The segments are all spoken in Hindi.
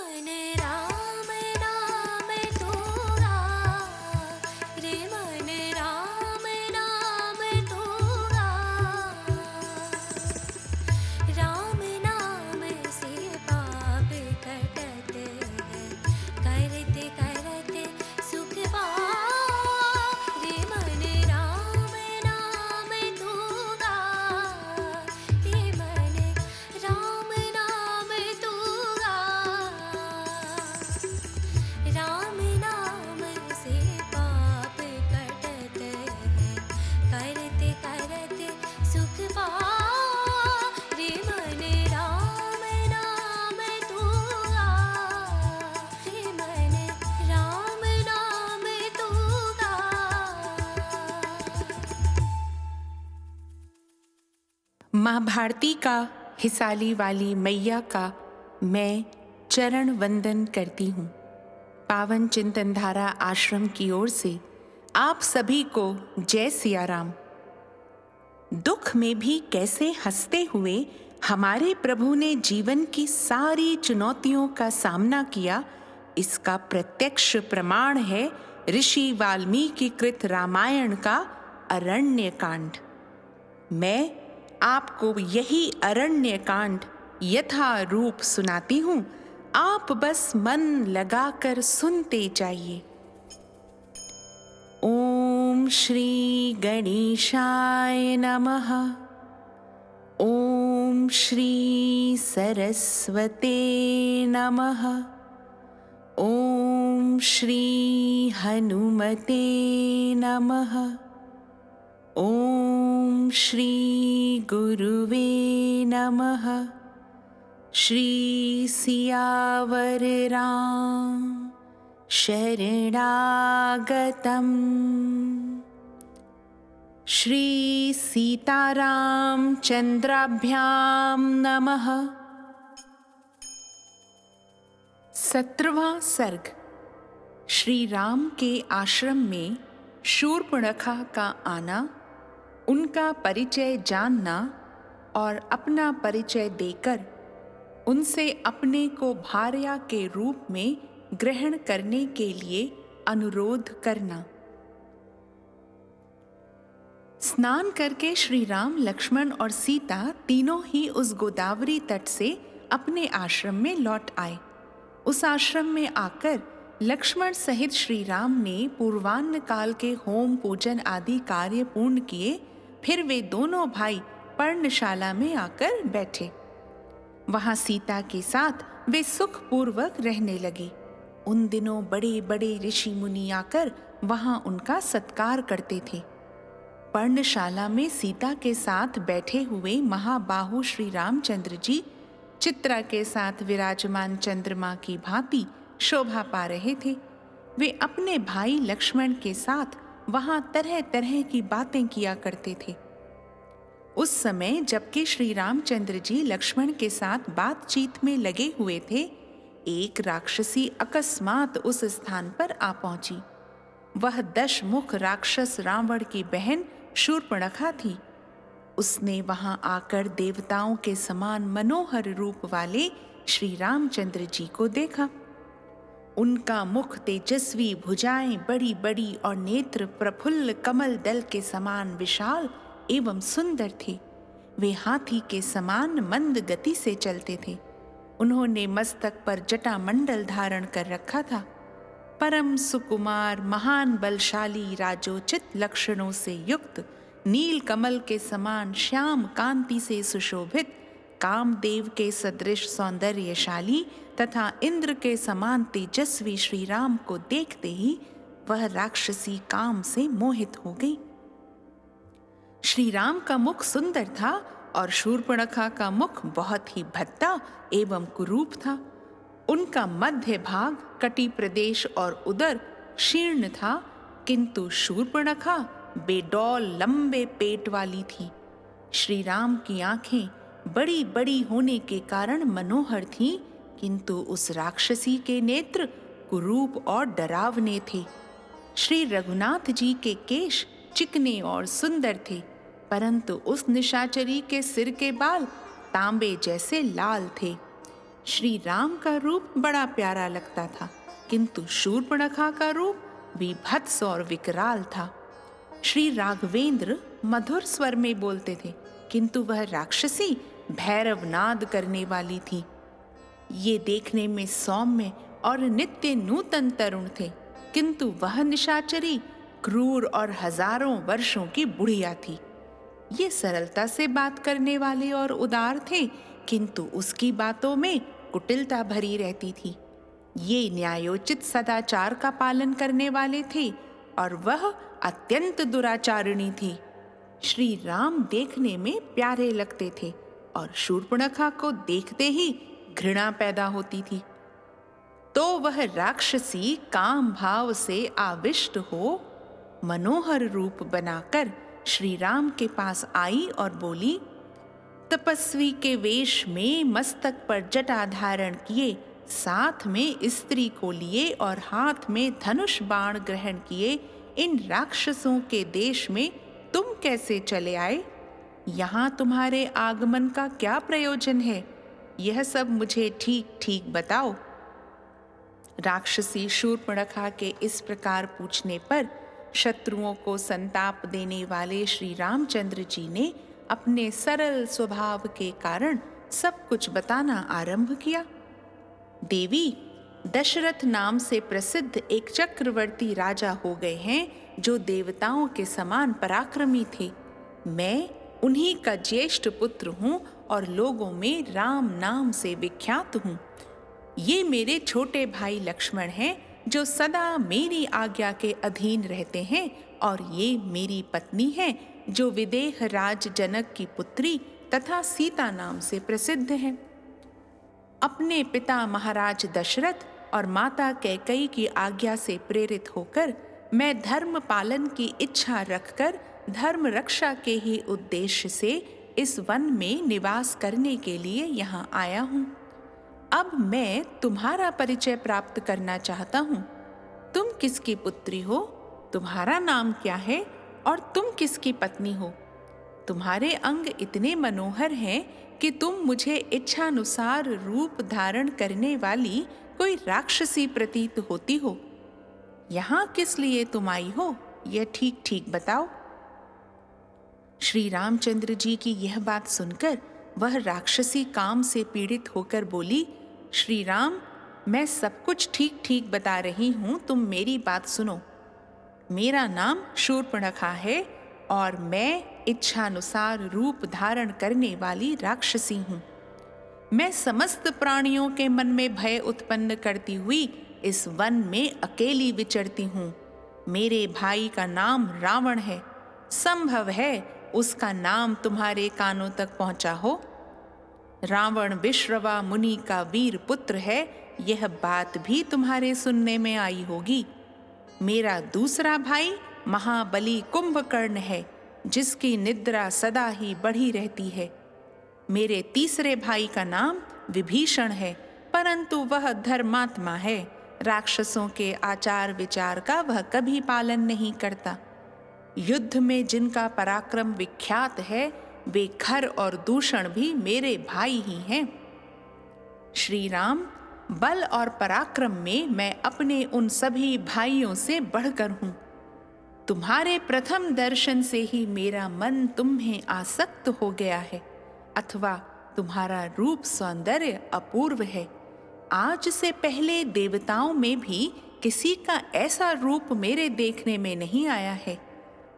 मन राम नाम तूगा, रे मन राम नाम तूगा। राम नाम से पाप कटत है, करते करते सुख पाओ। रे मन राम नाम तूगा, रे मन राम नाम तूगा। राम नाम से पाप कटत है, करते करते सुख पाओ। रे मन राम नाम तूगा, रे मन राम नाम तूगा। माँ भारती का हिसाली वाली मैया का मैं चरण वंदन करती हूँ। पावन चिंतन धारा आश्रम की ओर से आप सभी को जय सिया राम। दुख में भी कैसे हंसते हुए हमारे प्रभु ने जीवन की सारी चुनौतियों का सामना किया, इसका प्रत्यक्ष प्रमाण है ऋषि वाल्मीकि कृत रामायण का अरण्य कांड। मैं आपको यही अरण्य कांड यथा रूप सुनाती हूँ, आप बस मन लगाकर सुनते जाइए। ओम श्री गणेशाय नमः। ओम श्री सरस्वते नमः। ओम श्री हनुमते नमः। ओम श्री गुरुवे नमः। श्री सियावर राम शरणागतम्। श्री सीताराम चंद्राभ्यां नमः। 17वां सर्ग। श्री राम के आश्रम में शूर्पणखा का आना, उनका परिचय जानना और अपना परिचय देकर उनसे अपने को भार्या के रूप में ग्रहण करने के लिए अनुरोध करना। स्नान करके श्री राम, लक्ष्मण और सीता तीनों ही उस गोदावरी तट से अपने आश्रम में लौट आए। उस आश्रम में आकर लक्ष्मण सहित श्री राम ने पूर्वान्न काल के होम पूजन आदि कार्य पूर्ण किए। फिर वे दोनों भाई पर्णशाला में आकर बैठे। वहां सीता के साथ वे सुखपूर्वक रहने लगे। उन दिनों बड़े बड़े ऋषि मुनि आकर वहां उनका सत्कार करते थे। पर्णशाला में सीता के साथ बैठे हुए महाबाहु श्री रामचंद्र जी चित्रा के साथ विराजमान चंद्रमा की भांति शोभा पा रहे थे। वे अपने भाई लक्ष्मण के साथ वहां तरह तरह की बातें किया करते थे। उस समय जबकि श्री रामचंद्र जी लक्ष्मण के साथ बातचीत में लगे हुए थे, एक राक्षसी अकस्मात उस स्थान पर आ पहुंची। वह 10 मुख राक्षस रावण की बहन शूर्पणखा थी। उसने वहां आकर देवताओं के समान मनोहर रूप वाले श्री रामचंद्र जी को देखा। उनका मुख तेजस्वी, भुजाएं बड़ी बड़ी और नेत्र प्रफुल्ल कमल दल के समान विशाल एवं सुंदर थे। वे हाथी के समान मंद गति से चलते थे। उन्होंने मस्तक पर जटा मंडल धारण कर रखा था। परम सुकुमार, महान बलशाली, राजोचित लक्षणों से युक्त, नील कमल के समान श्याम कांति से सुशोभित, कामदेव के सदृश सौंदर्यशाली तथा इंद्र के समान तेजस्वी श्री राम को देखते ही वह राक्षसी काम से मोहित हो गई। श्री राम का मुख सुंदर था और शूर्पणखा का मुख बहुत ही भद्दा एवं कुरूप था। उनका मध्य भाग, कटी प्रदेश और उदर शीर्ण था, किंतु शूर्पणखा बेडौल लंबे पेट वाली थी। श्री राम की आंखें बड़ी बड़ी होने के कारण मनोहर थीं, किंतु उस राक्षसी के नेत्र कुरूप और डरावने थे। श्री रघुनाथ जी के केश चिकने और सुंदर थे, परंतु उस निशाचरी के सिर के बाल तांबे जैसे लाल थे। श्री राम का रूप बड़ा प्यारा लगता था, किंतु शूर्पणखा का रूप विभत्स और विकराल था। श्री राघवेंद्र मधुर स्वर में बोलते थे, किंतु वह राक्षसी भैरवनाद करने वाली थी। ये देखने में सौम्य और नित्य नूतन तरुण थे, किंतु वह निशाचरी क्रूर और हजारों वर्षों की बुढ़िया थी। ये सरलता से बात करने वाले और उदार थे, किंतु उसकी बातों में कुटिलता भरी रहती थी। ये न्यायोचित सदाचार का पालन करने वाले थे और वह अत्यंत दुराचारिणी थी। श्री राम देखने में प्यारे लगते थे और शूर्पणखा को देखते ही घृणा पैदा होती थी। तो वह राक्षसी काम भाव से आविष्ट हो मनोहर रूप बनाकर श्री राम के पास आई और बोली, तपस्वी के वेश में मस्तक पर जटा धारण किए, साथ में स्त्री को लिए और हाथ में धनुष बाण ग्रहण किए, इन राक्षसों के देश में तुम कैसे चले आए? यहाँ तुम्हारे आगमन का क्या प्रयोजन है? यह सब मुझे ठीक ठीक बताओ। राक्षसी शूर्पणखा के इस प्रकार पूछने पर शत्रुओं को संताप देने वाले श्री रामचंद्र जी ने अपने सरल स्वभाव के कारण सब कुछ बताना आरंभ किया। देवी, दशरथ नाम से प्रसिद्ध एक चक्रवर्ती राजा हो गए हैं, जो देवताओं के समान पराक्रमी थे। मैं उन्हीं का ज्येष्ठ पुत्र हूँ और लोगों में राम नाम से विख्यात हूँ। ये मेरे छोटे भाई लक्ष्मण हैं, जो सदा मेरी आज्ञा के अधीन रहते हैं, और ये मेरी पत्नी है, जो विदेह राज जनक की पुत्री तथा सीता नाम से प्रसिद्ध है। अपने पिता महाराज दशरथ और माता कैकेयी की आज्ञा से प्रेरित होकर मैं धर्म पालन की इच्छा रखकर धर्म रक्षा के ही उद्देश्य से इस वन में निवास करने के लिए यहाँ आया हूँ। अब मैं तुम्हारा परिचय प्राप्त करना चाहता हूँ। तुम किसकी पुत्री हो? तुम्हारा नाम क्या है? और तुम किसकी पत्नी हो? तुम्हारे अंग इतने मनोहर हैं कि तुम मुझे इच्छानुसार रूप धारण करने वाली कोई राक्षसी प्रतीत होती हो। यहाँ किस लिए तुम आई हो, यह ठीक ठीक बताओ। श्री रामचंद्र जी की यह बात सुनकर वह राक्षसी काम से पीड़ित होकर बोली, श्री राम, मैं सब कुछ ठीक ठीक बता रही हूँ, तुम मेरी बात सुनो। मेरा नाम शूर्पणखा है और मैं इच्छानुसार रूप धारण करने वाली राक्षसी हूँ। मैं समस्त प्राणियों के मन में भय उत्पन्न करती हुई इस वन में अकेली विचरती हूँ। मेरे भाई का नाम रावण है। संभव है उसका नाम तुम्हारे कानों तक पहुँचा हो। रावण विश्रवा मुनि का वीर पुत्र है, यह बात भी तुम्हारे सुनने में आई होगी। मेरा दूसरा भाई महाबली कुंभकर्ण है, जिसकी निद्रा सदा ही बढ़ी रहती है। मेरे तीसरे भाई का नाम विभीषण है, परंतु वह धर्मात्मा है। राक्षसों के आचार विचार का वह कभी पालन नहीं करता। युद्ध में जिनका पराक्रम विख्यात है, वे खर और दूषण भी मेरे भाई ही हैं। श्री राम, बल और पराक्रम में मैं अपने उन सभी भाइयों से बढ़कर हूँ। तुम्हारे प्रथम दर्शन से ही मेरा मन तुम्हें आसक्त हो गया है, अथवा तुम्हारा रूप सौंदर्य अपूर्व है। आज से पहले देवताओं में भी किसी का ऐसा रूप मेरे देखने में नहीं आया है।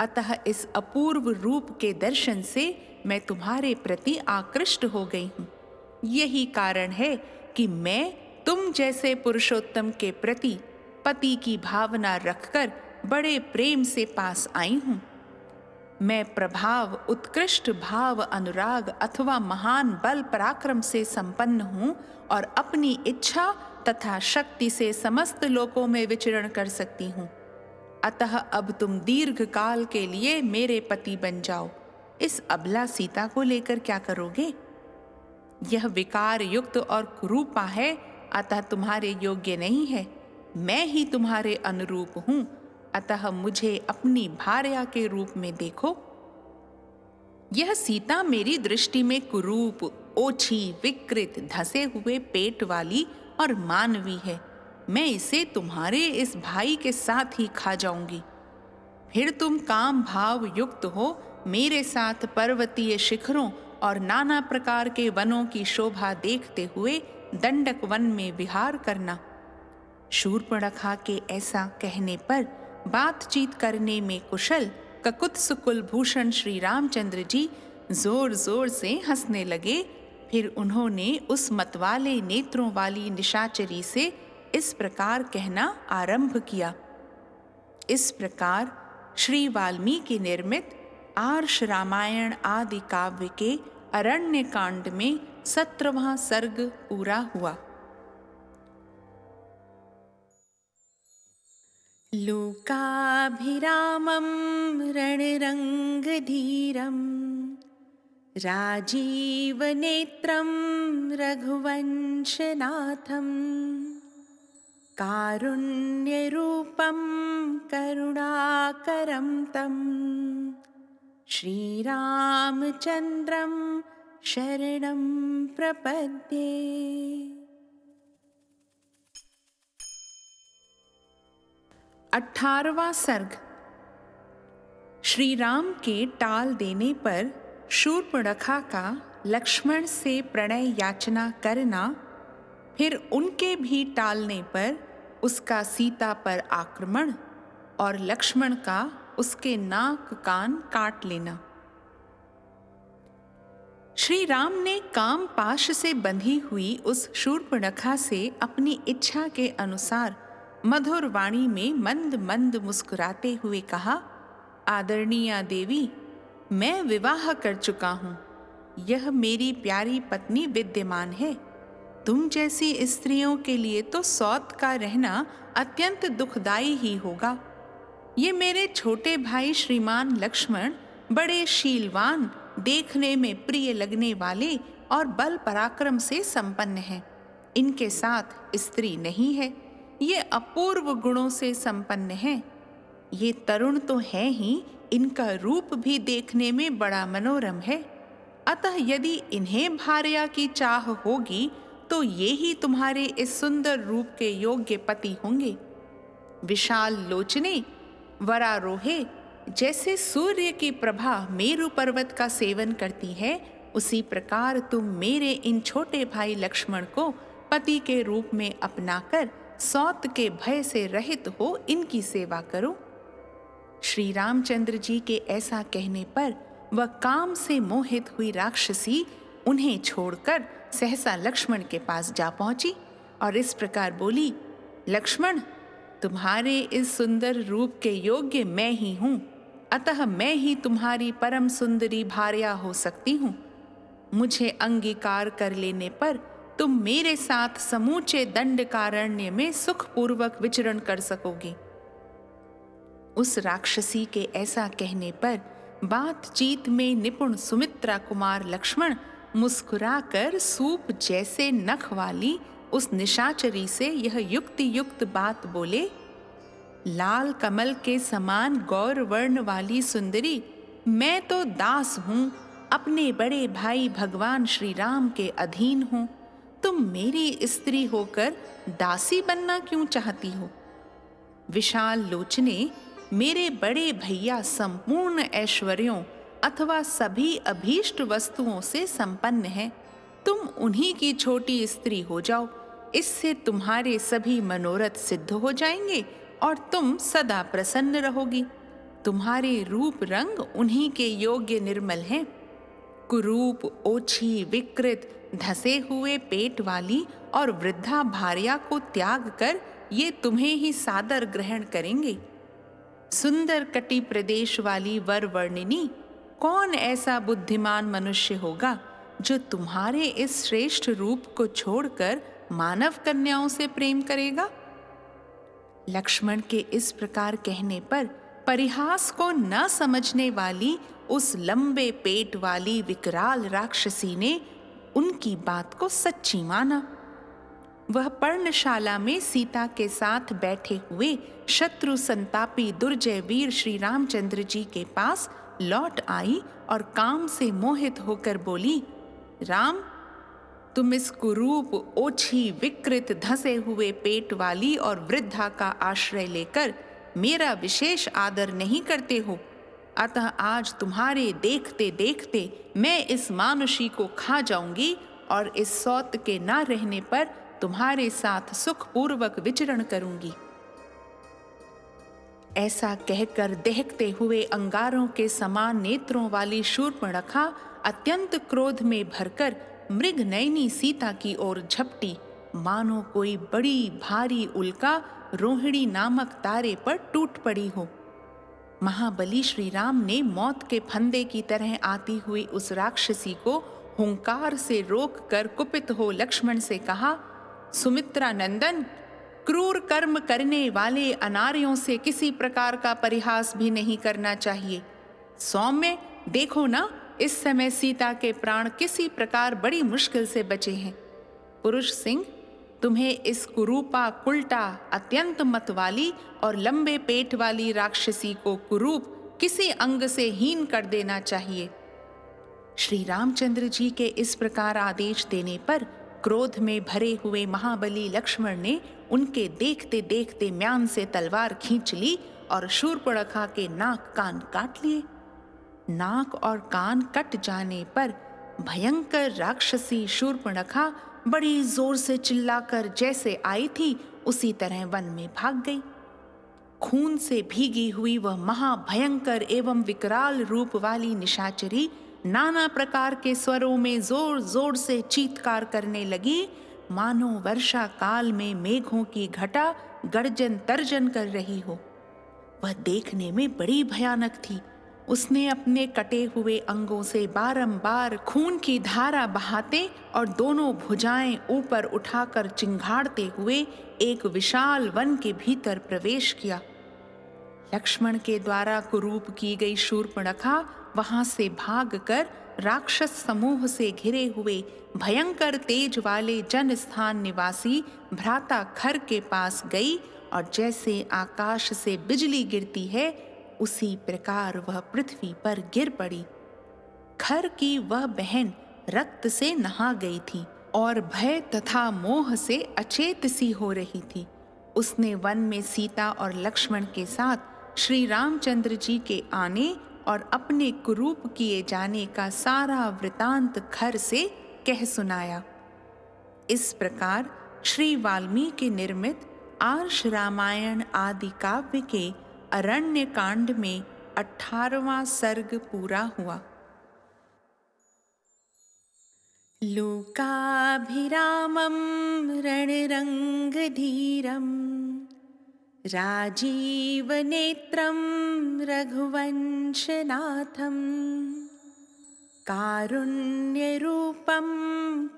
अतः इस अपूर्व रूप के दर्शन से मैं तुम्हारे प्रति आकृष्ट हो गई हूँ। यही कारण है कि मैं तुम जैसे पुरुषोत्तम के प्रति पति की भावना रखकर बड़े प्रेम से पास आई हूँ। मैं प्रभाव, उत्कृष्ट भाव, अनुराग अथवा महान बल पराक्रम से संपन्न हूँ और अपनी इच्छा तथा शक्ति से समस्त लोकों में विचरण कर सकती हूँ। अतः अब तुम दीर्घ काल के लिए मेरे पति बन जाओ। इस अबला सीता को लेकर क्या करोगे? यह विकार युक्त और कुरूपा है, अतः तुम्हारे योग्य नहीं है। मैं ही तुम्हारे अनुरूप हूँ, अतः मुझे अपनी भार्या के रूप में देखो। यह सीता मेरी दृष्टि में कुरूप, ओछी, विकृत, धसे हुए पेट वाली और मानवी है। मैं इसे तुम्हारे इस भाई के साथ ही खा जाऊंगी। फिर तुम काम भाव युक्त हो मेरे साथ पर्वतीय शिखरों और नाना प्रकार के वनों की शोभा देखते हुए दंडक वन में विहार करना। शूर्पणखा के ऐसा कहने पर बातचीत करने में कुशल ककुत्स कुलभूषण श्री रामचंद्र जी जोर जोर से हंसने लगे। फिर उन्होंने उस मतवाले नेत्रों वाली निशाचरी से इस प्रकार कहना आरंभ किया। इस प्रकार श्री वाल्मीकि निर्मित आर्ष रामायण आदि काव्य के अरण्य कांड में 17वां सर्ग पूरा हुआ। लोकाभिरामं रणरङ्गधीरं राजीवनेत्रं रघुवंशनाथं कारुण्यरूपं करुणाकरं तं श्रीरामचन्द्रं शरणं प्रपद्ये। 18वां सर्ग। श्री राम के टाल देने पर शूर्पणखा का लक्ष्मण से प्रणय याचना करना, फिर उनके भी टालने पर उसका सीता पर आक्रमण और लक्ष्मण का उसके नाक कान काट लेना। श्री राम ने काम पाश से बंधी हुई उस शूर्पणखा से अपनी इच्छा के अनुसार मधुर वाणी में मंद मंद मुस्कुराते हुए कहा, आदरणीय देवी, मैं विवाह कर चुका हूँ। यह मेरी प्यारी पत्नी विद्यमान है। तुम जैसी स्त्रियों के लिए तो सौत का रहना अत्यंत दुखदायी ही होगा। ये मेरे छोटे भाई श्रीमान लक्ष्मण बड़े शीलवान, देखने में प्रिय लगने वाले और बल पराक्रम से संपन्न हैं। इनके साथ स्त्री नहीं है। ये अपूर्व गुणों से संपन्न हैं। ये तरुण तो है ही, इनका रूप भी देखने में बड़ा मनोरम है। अतः यदि इन्हें भार्या की चाह होगी तो ये ही तुम्हारे इस सुंदर रूप के योग्य पति होंगे। विशाल लोचने, वरारोहे, जैसे सूर्य की प्रभा मेरु पर्वत का सेवन करती है, उसी प्रकार तुम मेरे इन छोटे भाई लक्ष्मण को पति के रूप में अपनाकर सौत के भय से रहित हो इनकी सेवा करो। श्री रामचंद्र जी के ऐसा कहने पर वह काम से मोहित हुई राक्षसी उन्हें छोड़कर सहसा लक्ष्मण के पास जा पहुंची और इस प्रकार बोली, लक्ष्मण, तुम्हारे इस सुंदर रूप के योग्य मैं ही हूँ, अतः मैं ही तुम्हारी परम सुंदरी भार्या हो सकती हूँ। मुझे अंगीकार कर लेने पर तुम मेरे साथ समूचे दंडकारण्य में सुखपूर्वक विचरण कर सकोगे। उस राक्षसी के ऐसा कहने पर बातचीत में निपुण सुमित्रा कुमार लक्ष्मण मुस्कुराकर सूप जैसे नख वाली उस निशाचरी से यह युक्ति युक्त बात बोले, लाल कमल के समान गौर वर्ण वाली सुंदरी, मैं तो दास हूँ, अपने बड़े भाई भगवान श्री राम के अधीन हूँ। तुम मेरी स्त्री होकर दासी बनना क्यों चाहती हो? विशाल लोचने, मेरे बड़े भैया संपूर्ण ऐश्वर्यों अथवा सभी अभीष्ट वस्तुओं से संपन्न हैं। तुम उन्हीं की छोटी स्त्री हो जाओ। इससे तुम्हारे सभी मनोरथ सिद्ध हो जाएंगे और तुम सदा प्रसन्न रहोगी। तुम्हारे रूप रंग उन्हीं के योग्य निर्मल हैं। कुरूप, ओछी, विकृत, धसे हुए पेट वाली और वृद्धा भार्या को त्याग कर ये तुम्हें ही सादर ग्रहण करेंगे। सुंदर कटि प्रदेश वाली वर वर्णिनी, कौन ऐसा बुद्धिमान मनुष्य होगा जो तुम्हारे इस श्रेष्ठ रूप को छोड़कर मानव कन्याओं से प्रेम करेगा? लक्ष्मण के इस प्रकार कहने पर परिहास को न समझने वाली उस लंबे पेट वाली विकराल राक्षसी ने उनकी बात को सच्ची माना। वह पर्णशाला में सीता के साथ बैठे हुए शत्रु संतापी दुर्जय वीर श्री रामचंद्र जी के पास लौट आई और काम से मोहित होकर बोली, राम, तुम इस कुरूप, ओछी, विकृत, धंसे हुए पेट वाली और वृद्धा का आश्रय लेकर मेरा विशेष आदर नहीं करते हो। अतः आज तुम्हारे देखते देखते मैं इस मानुषी को खा जाऊंगी और इस सौत के ना रहने पर तुम्हारे साथ सुखपूर्वक विचरण करूंगी। ऐसा कहकर दहकते हुए अंगारों के समान नेत्रों वाली शूर्पणखा अत्यंत क्रोध में भरकर मृग नयनी सीता की ओर झपटी, मानो कोई बड़ी भारी उल्का रोहिणी नामक तारे पर टूट पड़ी हो। महाबली श्री राम ने मौत के फंदे की तरह आती हुई उस राक्षसी को हुंकार से रोक कर कुपित हो लक्ष्मण से कहा, सुमित्रा नंदन, क्रूर कर्म करने वाले अनार्यों से किसी प्रकार का परिहास भी नहीं करना चाहिए। सौम्य, देखो ना, इस समय सीता के प्राण किसी प्रकार बड़ी मुश्किल से बचे हैं। पुरुष सिंह, तुम्हें इस कुरूपा, कुल्टा, अत्यंत मत वाली और लंबे पेट वाली राक्षसी को कुरूप किसी अंग से हीन कर देना चाहिए। श्री रामचंद्र जी के इस प्रकार आदेश देने पर क्रोध में भरे हुए महाबली लक्ष्मण ने उनके देखते देखते म्यान से तलवार खींच ली और शूर्पणखा के नाक कान काट लिए। नाक और कान कट जाने पर भयंकर राक्षसी शूर्पणखा बड़ी जोर से चिल्लाकर जैसे आई थी उसी तरह वन में भाग गई। खून से भीगी हुई वह महाभयंकर एवं विकराल रूप वाली निशाचरी नाना प्रकार के स्वरों में जोर जोर से चीत्कार करने लगी, मानो वर्षा काल में मेघों की घटा गर्जन तर्जन कर रही हो। वह देखने में बड़ी भयानक थी। उसने अपने कटे हुए अंगों से बारंबार खून की धारा बहाते और दोनों भुजाएं ऊपर उठाकर चिंघाड़ते हुए एक विशाल वन के भीतर प्रवेश किया। लक्ष्मण के द्वारा कुरूप की गई शूर्पणखा वहां से भागकर राक्षस समूह से घिरे हुए भयंकर तेज वाले जन स्थान निवासी भ्राता खर के पास गई और जैसे आकाश से बिजली गिरती है उसी प्रकार वह पृथ्वी पर गिर पड़ी। खर की वह बहन रक्त से नहा गई थी और भय तथा मोह से अचेत सी हो रही थी। उसने वन में सीता और लक्ष्मण के साथ श्री रामचंद्र जी के आने और अपने कुरूप किए जाने का सारा वृतांत खर से कह सुनाया। इस प्रकार श्री वाल्मीकि निर्मित आर्ष रामायण आदि काव्य के अरण्य कांड में 18वां सर्ग पूरा हुआ। लोकाभिरामं रणरंगधीरं राजीवनेत्रं रघुवंशनाथं कारुण्यरूपं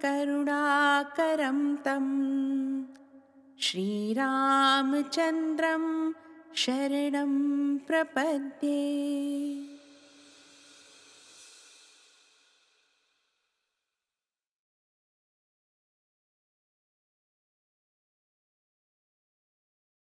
करुणाकरं तं श्रीरामचन्द्रं शरणं प्रपद्ये।